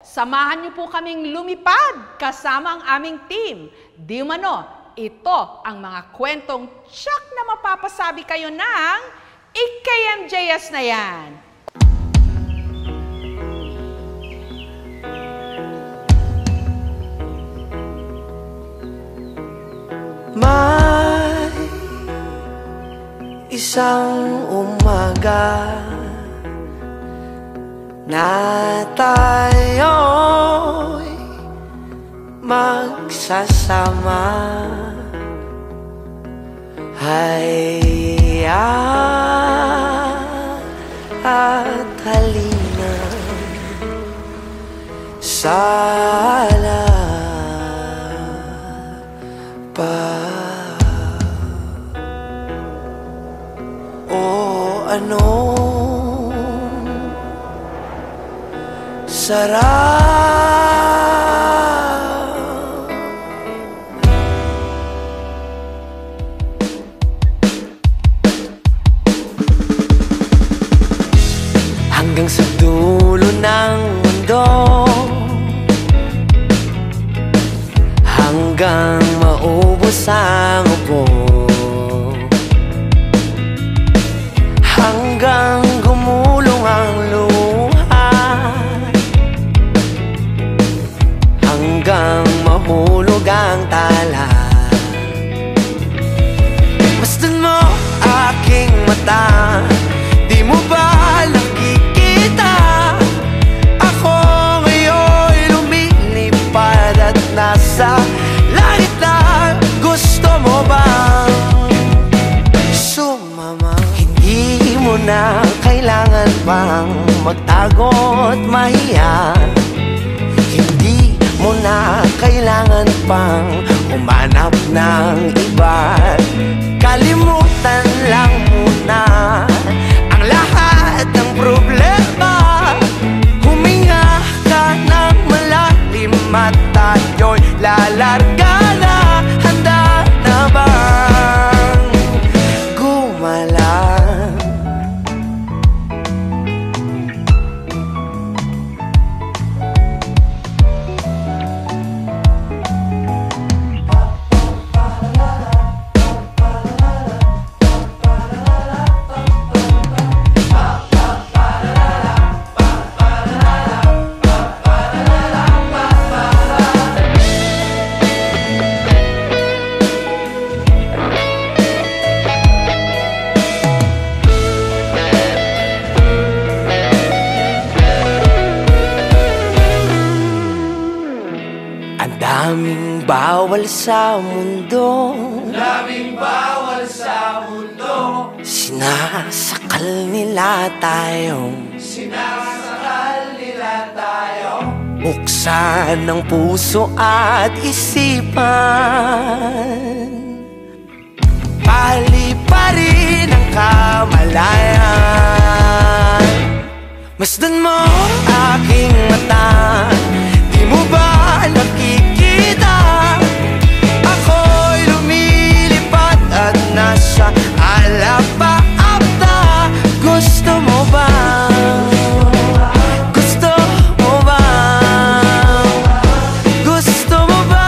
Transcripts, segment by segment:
samahan niyo po kaming lumipad kasama ang aming team. Di umano, ito ang mga kwentong tsak na mapapasabi kayo ng IKMJS na yan. May isang umaga na tayo'y magsasama. Hayya at halina sana pa. O anong sarap hanggang sa dulo ng mundo, hanggang maubos ang upo, hanggang gumulong ang luha, hanggang mahulog ang tala. Masdan mo aking mata, di mo ba nakikita? Ako ngayon'y lumilipad at nasa langit na. Gusto mo bang sumama? Hindi mo na kailangan pang magtago't mahiya. Hindi mo na kailangan pang humanap ng iba. Kalimutan lang muna ang lahat ng problema. Huminga ka ng malalim at tayo'y lalarga na. Handa na bang gumalang? Daming bawal sa mundo, daming bawal sa mundo. Sinasakal nila tayo, sinasakal nila tayo. Buksan ang puso at isipan, paliparin ang kamalayan. Masdan mo aking mata, di mo ba nakikita? Ako'y lumilipad at nasa alapaapta. Gusto mo ba? Gusto mo ba? Gusto mo ba?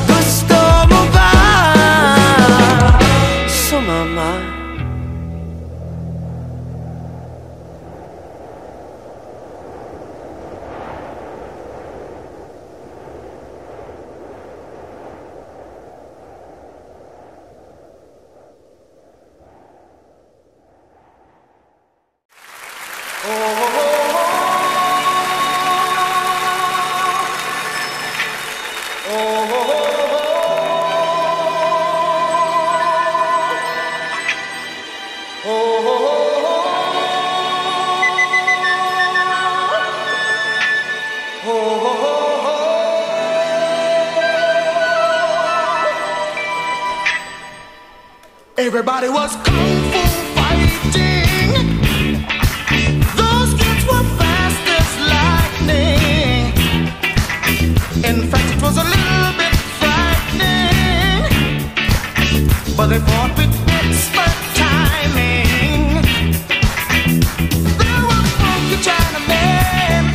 Gusto mo ba? Sumama. Everybody was kung fu fighting. Those kids were fast as lightning. In fact, it was a little bit frightening, but they fought with expert timing. There were funky Chinamen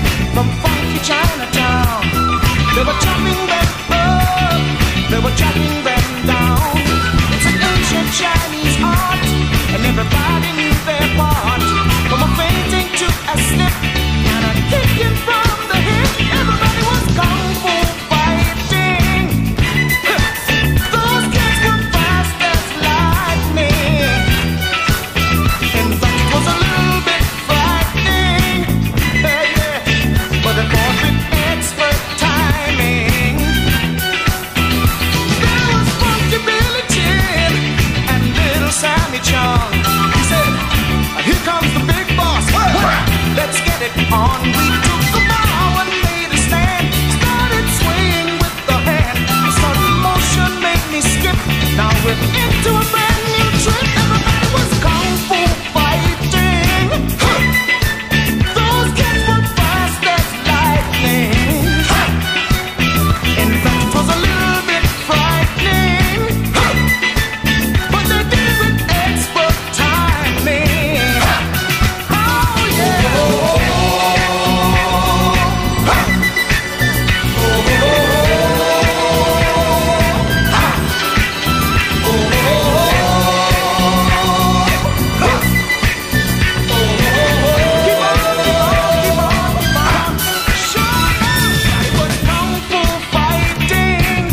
on. We took a bow and made a stand. Started swaying with the hand. A sudden motion made me skip. Now we're into a brand new trip. Everybody was kung fu fighting. Those kids were fast as lightning. In fact, it was a little bit frightening. But they did it with expert timing. Oh yeah. Keep on, keep on, keep on. Sure enough, it was kung fu fighting.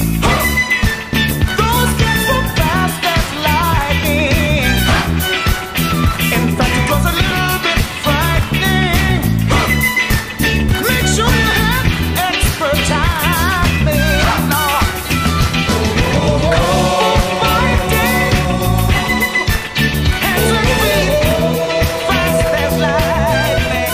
Those kids were fast as lightning. In fact, it was a little bit frightening. Make sure you have expert timing. Kung fu fighting. Hands and feet, fast as lightning.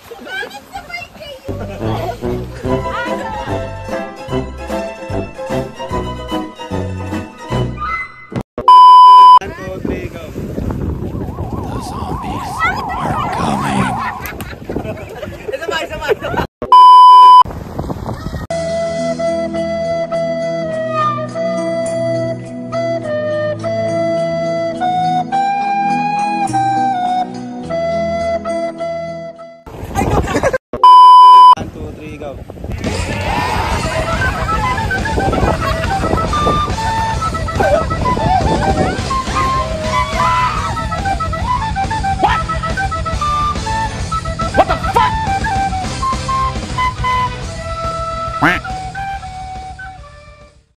Keep on, keep on, keep on. One, two, three, go.